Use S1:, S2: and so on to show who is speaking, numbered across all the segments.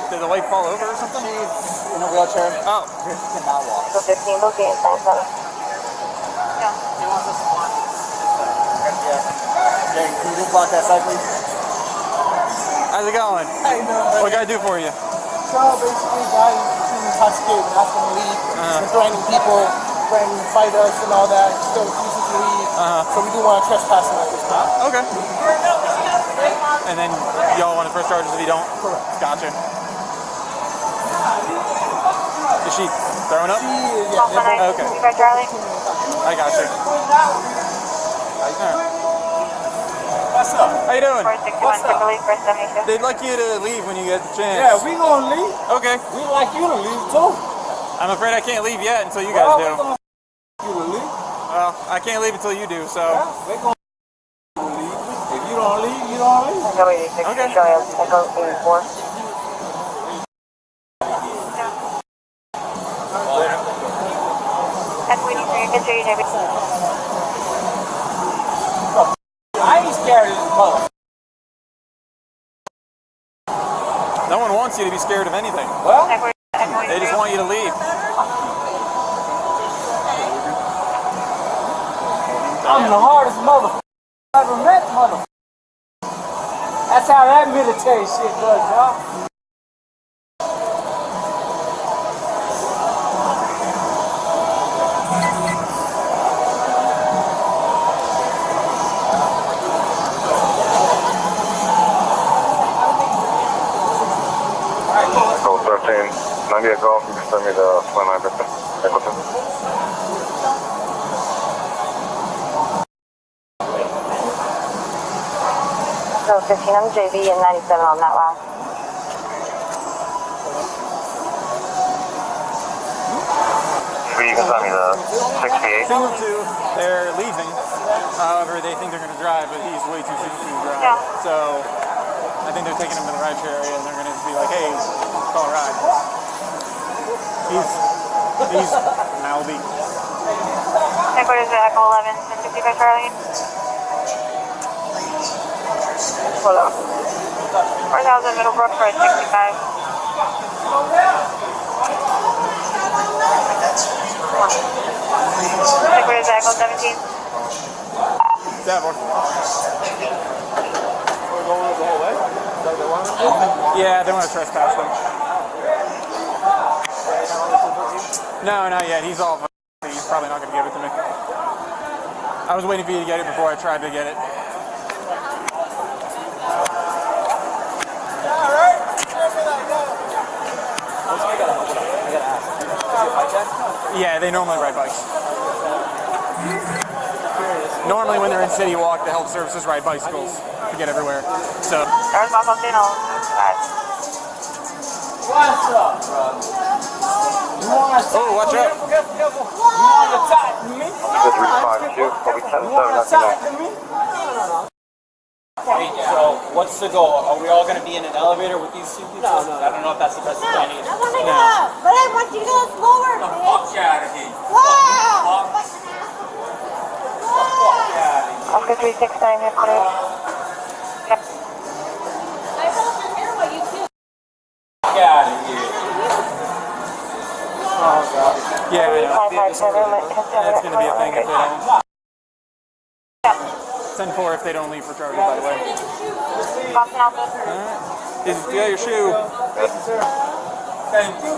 S1: Did the wife fall over or something?
S2: She's in a wheelchair.
S1: Oh.
S2: She cannot walk.
S3: So 15 located, thanks, brother.
S2: Yeah. He wants us to block it. Yeah. Jay, can you just block that side, please?
S1: How's it going?
S2: How you doing,
S1: What can I do for you?
S2: So basically, guy is intoxicated and asking to leave. He's been threatening people, threatening to fight us and all that. He still refuses to leave. So we do want to trespass him at this time.
S1: Okay. And then y'all want to press charges if you don't?
S2: Correct.
S1: Gotcha. Is she throwing up?
S3: Yeah.
S1: Okay.
S3: Charlie.
S1: I got you. Right.
S2: What's up?
S1: How you doing?
S3: What's up?
S1: They'd like you to leave when you get the chance.
S2: Yeah, we gonna leave.
S1: Okay.
S2: We'd like you to leave too.
S1: I'm afraid I can't leave yet until you guys do.
S2: We're gonna you to leave.
S1: Well, I can't leave until you do, so.
S2: Yeah, we're gonna leave. If you don't leave, you don't leave.
S3: Okay. Echo 84.
S2: I ain't scared of this mother.
S1: No one wants you to be scared of anything.
S2: Well,
S1: They just want you to leave.
S2: I'm the hardest motherfucker I ever met, motherfucker. That's how that military shit does, y'all.
S4: Nine vehicle, you can send me the 29 victim.
S3: So 15 on the JV and 97 on that last.
S4: You can send me the 68.
S1: Single two, they're leaving. However, they think they're going to drive, but he's way too soon to drive.
S3: Yeah.
S1: So I think they're taking him to the rideshare area, and they're going to be like, hey, call a ride. He's mouthy.
S3: Headquarters at Echo 11, 65 Charlie. Hold on. 4000 Middlebrook for 65. Headquarters at Echo 17.
S1: Yeah, they want to trespass them. No, not yet. He's all. He's probably not going to give it to me. I was waiting for you to get it before I tried to get it. Yeah, they normally ride bikes. Normally when they're in City Walk, the health services ride bicycles to get everywhere. So.
S3: There's my phone signal.
S2: What's up, bro?
S1: Oh, watch out.
S2: You want to talk to me?
S4: You
S2: want to talk to me?
S5: Hey, so what's the goal? Are we all going to be in an elevator with these two people? No. I don't know if that's the best plan either.
S6: I want to go up, but I want you to go slower,
S5: Get the
S6: bitch.
S5: fuck out of here.
S6: Wow.
S3: Oscar 369, headquarters.
S6: I hope you hear what you do.
S5: Get out of here.
S1: Oh god. Yeah, I know.
S3: 557,
S1: That's going to be a thing if they don't. 10-4 if they don't leave for charges, by the way.
S3: Boston Alpha.
S1: Yeah, your shoe.
S2: Thank you.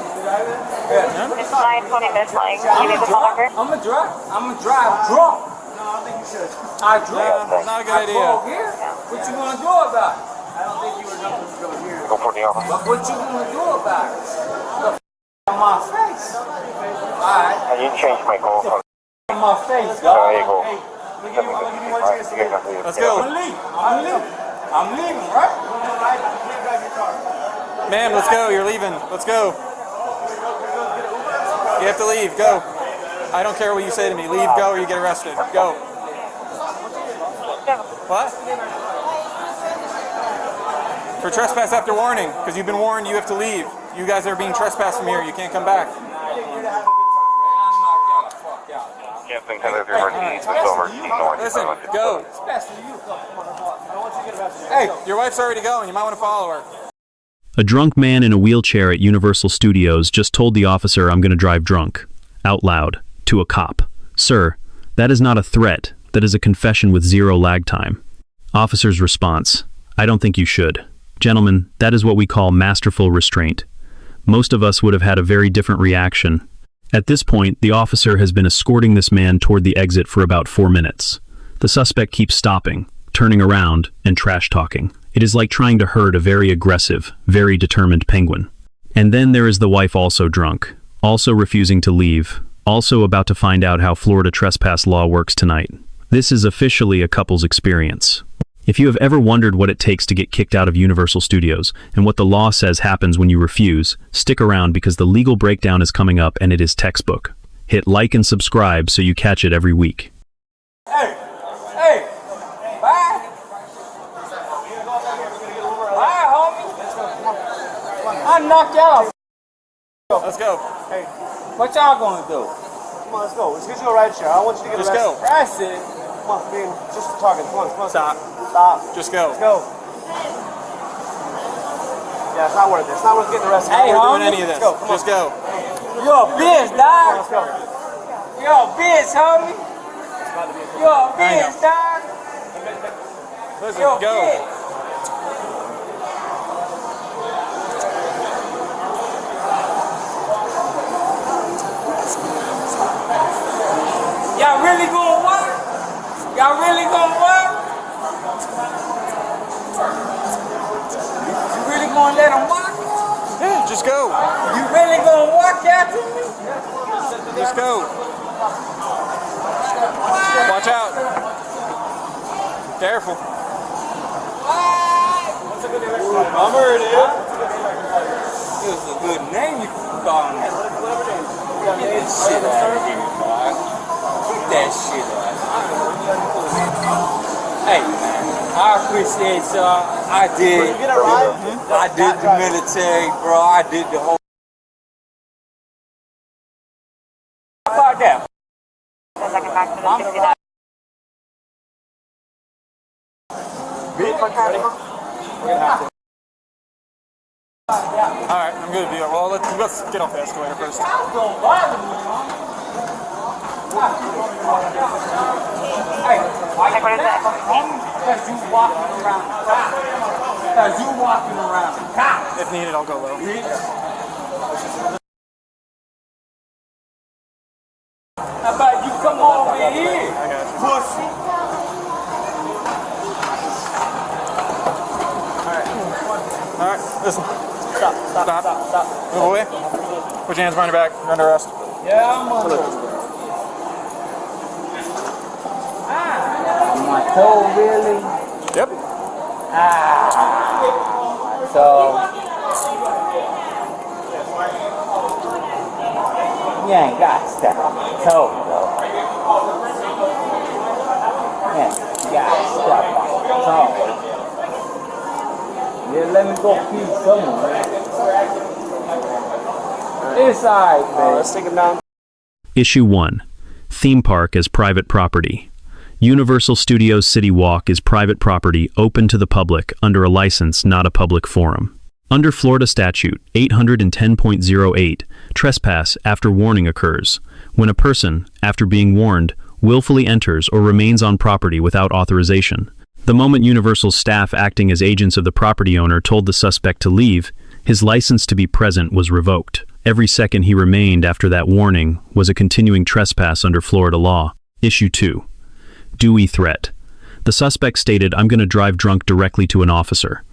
S3: It's 920 minutes flying. You need the phone number?
S2: I'm gonna drive drunk. No, I think you should. I drove.
S1: Not a good idea.
S2: Here. What you gonna do about it? I don't think you were going to go here.
S4: Go 14 Alpha.
S2: But what you gonna do about it? On my face. Alright.
S4: I didn't change my goal from
S2: On my face,
S4: there
S2: dog.
S4: you go.
S1: Let's go.
S2: I'm leaving, right?
S1: Ma'am, let's go. You're leaving. Let's go. You have to leave. Go. I don't care what you say to me. Leave, go, or you get arrested. Go. What? For trespass after warning, because you've been warned you have to leave. You guys are being trespassed from here. You can't come back.
S4: Can't think of your emergency. Switch over.
S1: Listen, go.
S2: Especially you.
S1: Hey, your wife's already going. You might want to follow her.
S7: A drunk man in a wheelchair at Universal Studios just told the officer, "I'm going to drive drunk," out loud, to a cop. "Sir, that is not a threat. That is a confession with zero lag time." Officer's response, "I don't think you should. Gentlemen, that is what we call masterful restraint." Most of us would have had a very different reaction. At this point, the officer has been escorting this man toward the exit for about 4 minutes. The suspect keeps stopping, turning around, and trash-talking. It is like trying to herd a very aggressive, very determined penguin. And then there is the wife, also drunk, also refusing to leave, also about to find out how Florida trespass law works tonight. This is officially a couple's experience. If you have ever wondered what it takes to get kicked out of Universal Studios and what the law says happens when you refuse, stick around because the legal breakdown is coming up and it is textbook. Hit like and subscribe so you catch it every week.
S5: Hey, bye. Bye, homie. I knocked y'all.
S1: Let's go.
S5: Hey, what y'all gonna do?
S2: Come on, let's go. Let's get you a ride share. I don't want you to get
S1: Just
S2: arrested.
S1: go.
S5: Arrested?
S2: Come on, man. Just talking. Come on.
S1: Stop.
S2: Stop.
S1: Just go.
S2: Let's go. Yeah, it's not worth it. It's not worth getting arrested.
S5: Hey,
S1: We're
S5: homie.
S1: doing any of this.
S2: Let's go. Come on.
S1: Just go.
S5: You're a bitch, dog.
S2: Let's go.
S5: You're a bitch, homie. You're a bitch, dog.
S1: Listen,
S5: You're a
S1: go.
S5: bitch. Y'all really gonna work? Y'all really gonna work? You really gonna let them work?
S1: Yeah, just go.
S5: You really gonna work after me?
S1: Just go. Watch out. Careful.
S5: Bummer it is. It was a good name you called me. Get that shit out of here, dog. Get that shit out. Hey, man, I appreciate y'all. I did.
S2: Get a ride?
S5: I did the military, bro. I did the whole. How about that?
S3: Second back to the 69.
S1: Alright, I'm good. Well, let's get off the escalator first.
S5: Don't bother me, Hey, why
S3: What is that?
S5: Because you walking around the cop. Because you walking around the cop.
S1: If needed, I'll go low.
S5: How about you come over here?
S1: I got you.
S5: Pussy.
S1: Alright, listen.
S5: Stop.
S1: Move away. Put your hands behind your back. You're under arrest.
S5: Yeah, I'm on my toe, really?
S1: Yep.
S5: So, you ain't got to step on my toe, though. You got to step on my toe. Yeah, let me go pee somewhere. It's alright, man.
S2: Let's take him down.
S7: Issue 1. Theme park as private property. Universal Studios City Walk is private property open to the public under a license, not a public forum. Under Florida Statute 810.08, trespass after warning occurs when a person, after being warned, willfully enters or remains on property without authorization. The moment Universal's staff acting as agents of the property owner told the suspect to leave, his license to be present was revoked. Every second he remained after that warning was a continuing trespass under Florida law. Issue 2. Dewey threat. The suspect stated, "I'm going to drive drunk," directly to an officer.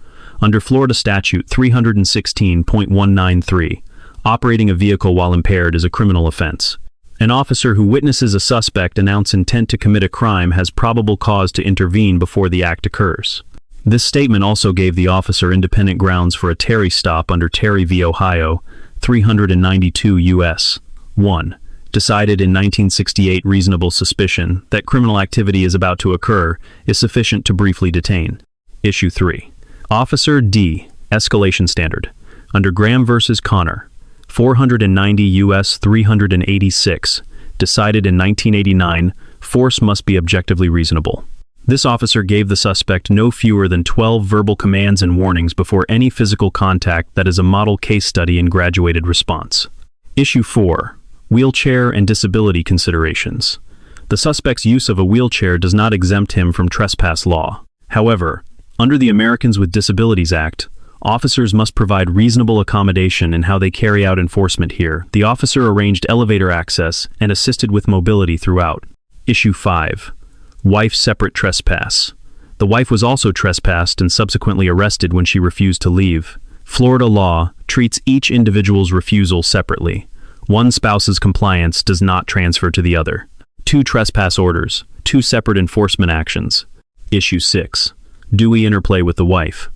S7: Under Florida Statute 316.193, operating a vehicle while impaired is a criminal offense. An officer who witnesses a suspect announce intent to commit a crime has probable cause to intervene before the act occurs. This statement also gave the officer independent grounds for a Terry stop under Terry v. Ohio 392 U.S. 1. Decided in 1968, reasonable suspicion that criminal activity is about to occur is sufficient to briefly detain. Issue 3. Officer D. Escalation standard. Under Graham v. Connor 490 U.S. 386. Decided in 1989, force must be objectively reasonable. This officer gave the suspect no fewer than 12 verbal commands and warnings before any physical contact that is a model case study in graduated response. Issue 4. Wheelchair and disability considerations. The suspect's use of a wheelchair does not exempt him from trespass law. However, under the Americans with Disabilities Act, officers must provide reasonable accommodation in how they carry out enforcement here. The officer arranged elevator access and assisted with mobility throughout. Issue 5. Wife separate trespass. The wife was also trespassed and subsequently arrested when she refused to leave. Florida law treats each individual's refusal separately. One spouse's compliance does not transfer to the other. 2 trespass orders, 2 separate enforcement actions. Issue 6. Dewey interplay with the wife.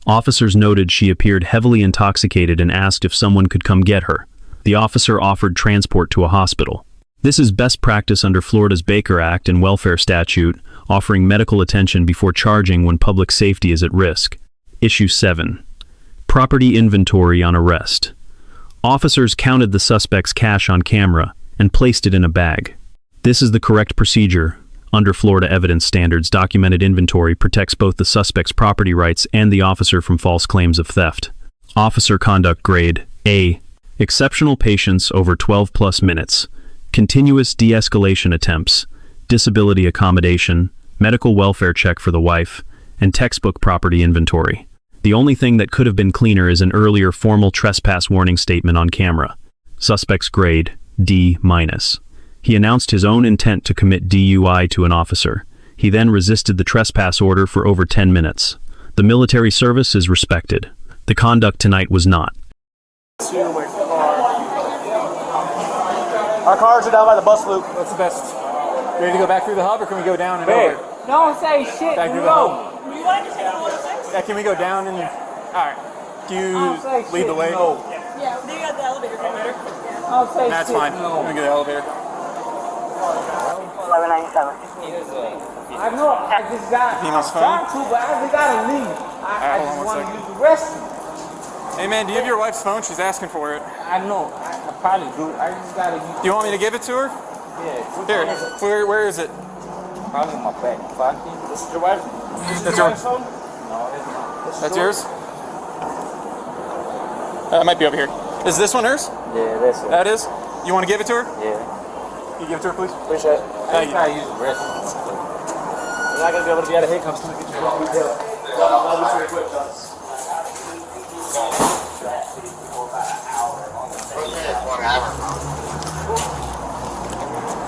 S7: Officers noted she appeared heavily intoxicated and asked if someone could come get her. The officer offered transport to a hospital. This is best practice under Florida's Baker Act and welfare statute, offering medical attention before charging when public safety is at risk. Issue 7. Property inventory on arrest. Officers counted the suspect's cash on camera and placed it in a bag. This is the correct procedure. Under Florida evidence standards, documented inventory protects both the suspect's property rights and the officer from false claims of theft. Officer conduct grade A. Exceptional patience over 12+ minutes. Continuous de-escalation attempts, disability accommodation, medical welfare check for the wife, and textbook property inventory. The only thing that could have been cleaner is an earlier formal trespass warning statement on camera. Suspect's grade D-. He announced his own intent to commit DUI to an officer. He then resisted the trespass order for over 10 minutes. The military service is respected. The conduct tonight was not.
S2: Our cars are down by the bus loop.
S1: What's the best? Ready to go back through the hub, or can we go down and over?
S5: Don't say shit.
S1: Back through the hub. Yeah, can we go down and... Alright. Do you lead the way?
S5: No.
S6: Yeah, they got the elevator right there.
S5: Don't say
S1: That's
S5: shit.
S1: fine.
S5: No.
S1: Let me get the elevator.
S3: 1197.
S5: I know. I just got.
S1: Female's
S5: I'm trying to, but I just gotta leave. I
S1: hold on
S5: just
S1: one
S5: want to
S1: second.
S5: use the restroom.
S1: Hey man, do you have your wife's phone? She's asking for it.
S5: I know. I probably do. I just gotta use.
S1: Do you want me to give it to her?
S5: Yeah.
S1: Here. Where is it?
S5: Probably in my back pocket.
S2: This is your wife?
S1: That's yours.
S5: No, it's not.
S1: That's yours? It might be over here. Is this one hers?
S5: Yeah, that's it.
S1: That is? You want to give it to her?
S5: Yeah.
S1: Can you give it to her, please?
S2: Appreciate it.
S5: I just gotta use the restroom.
S2: You're not going to be able to be out of handcuffs until we get you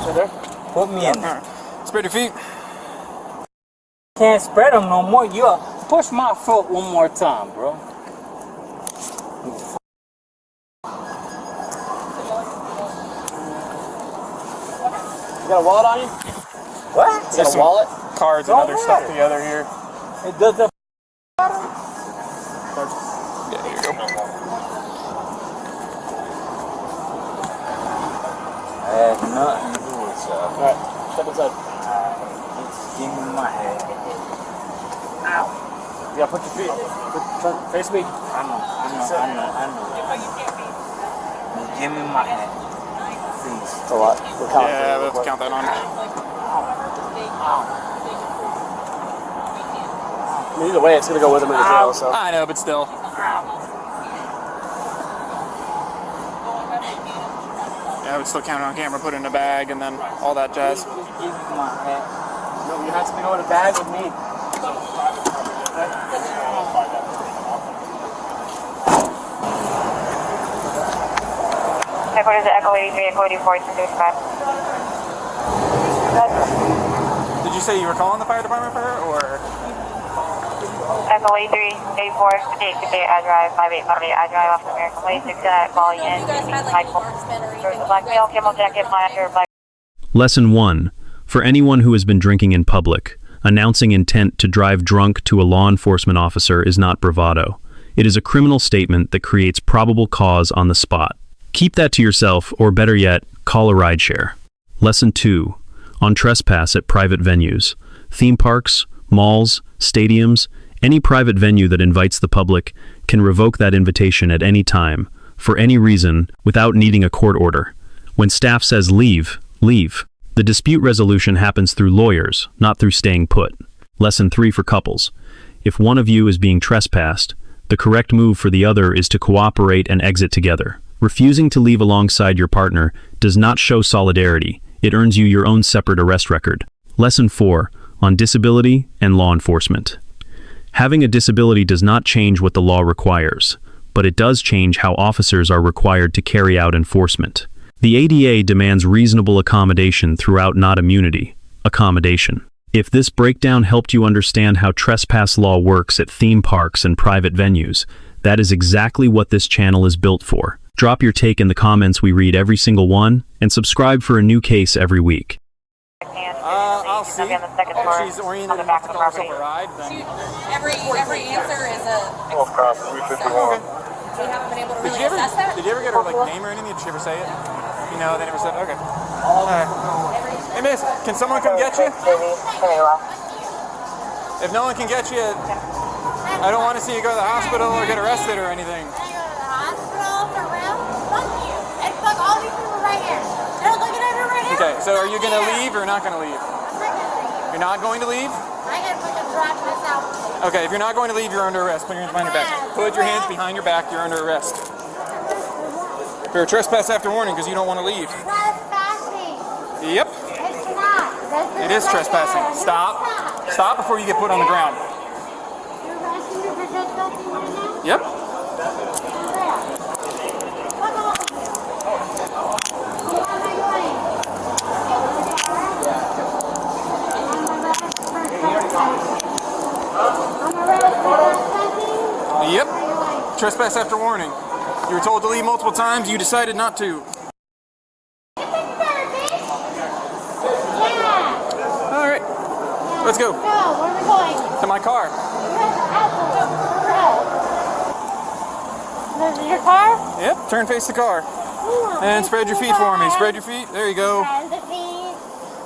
S5: So there? Put me in.
S1: Alright. Spread your feet.
S5: Can't spread them no more. You push my foot one more time, bro.
S2: You got a wallet on you?
S5: What?
S2: You got a wallet?
S1: Cards and
S5: Don't
S1: other stuff
S5: matter.
S1: together here.
S5: It doesn't.
S1: Yeah, here you go.
S5: I have nothing to do with you.
S2: Alright, step inside.
S5: Just give me my head.
S2: Ow. You gotta put your feet. Face me.
S5: I know. Just give me my head. Please.
S2: It's a lot. We'll count
S1: Yeah,
S2: it.
S1: let's count that on.
S2: I mean, either way, it's gonna go with him in the jail, so.
S1: I know, but still. Yeah, I would still count it on camera, put it in a bag, and then all that jazz.
S5: Just give me my head.
S2: No, you have to go in a bag with me.
S3: What is it? Echo 83, Echo 84, it's dispatch.
S1: Did you say you were calling the fire department for her, or?
S3: Echo 83, 84, 58, I drive, 58, I drive off the American Way, 6 call
S6: You
S3: in,
S6: guys had like marksmen or anything
S3: black
S6: like
S3: male,
S6: that?
S3: camel jacket, flasher, black.
S7: Lesson 1. For anyone who has been drinking in public, announcing intent to drive drunk to a law enforcement officer is not bravado. It is a criminal statement that creates probable cause on the spot. Keep that to yourself, or better yet, call a rideshare. Lesson 2. On trespass at private venues. Theme parks, malls, stadiums, any private venue that invites the public can revoke that invitation at any time, for any reason, without needing a court order. When staff says leave, leave. The dispute resolution happens through lawyers, not through staying put. Lesson 3 for couples. If one of you is being trespassed, the correct move for the other is to cooperate and exit together. Refusing to leave alongside your partner does not show solidarity. It earns you your own separate arrest record. Lesson 4, on disability and law enforcement. Having a disability does not change what the law requires, but it does change how officers are required to carry out enforcement. The ADA demands reasonable accommodation throughout, not immunity. Accommodation. If this breakdown helped you understand how trespass law works at theme parks and private venues, that is exactly what this channel is built for. Drop your take in the comments, we read every single one, and subscribe for a new case every week.
S1: I'll see. If she's oriented enough to call herself a ride, then...
S6: Every answer is a...
S1: Okay.
S6: We haven't been able to really assess that?
S1: Did you ever get her like name or anything? Did she ever say it? You know, they never said, okay. Alright. Hey miss, can someone come get you? If no one can get you, I don't want to see you go to the hospital or get arrested or anything.
S8: Fuck you. And fuck all these people right here. They're looking at her right here.
S1: Okay, so are you going to leave or not going to leave? You're not going to leave?
S8: I gotta fucking drive this out.
S1: Okay, if you're not going to leave, you're under arrest. Put your hands behind your back. Put your hands behind your back, you're under arrest. For a trespass after warning because you don't want to leave.
S8: Trespassing.
S1: Yep.
S8: It's not.
S1: It is trespassing. Stop. Stop before you get put on the ground.
S8: You're arresting me for trespassing right now?
S1: Yep.
S8: Fuck off. What am I doing?
S1: Yep. Trespass after warning. You were told to leave multiple times, you decided not to. Alright. Let's go.
S8: Where are we going?
S1: To my car.
S8: This is your car?
S1: Yep. Turn face the car. And spread your feet for me. Spread your feet. There you go.
S8: And the feet.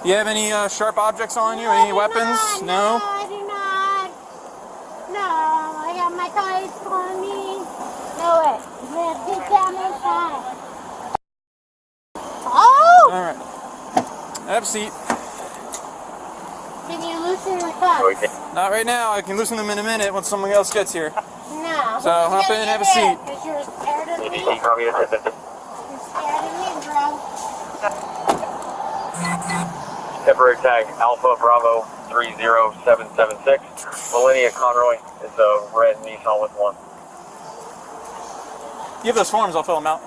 S1: You have any sharp objects on you? Any weapons? No?
S8: I do not. No, I got my tights on me. No way. Let's get down inside. Oh!
S1: Alright. Have a seat.
S8: Can you loosen the cuffs?
S1: Not right now. I can loosen them in a minute once someone else gets here.
S8: No.
S1: So hop in and have a seat.
S8: Because you're scared of me.
S4: You probably
S8: You're scared of me, bro.
S4: temporary tag Alpha Bravo 30776. Millennia Conroy is a red Nissan with one.
S1: You have those forms, I'll fill them out.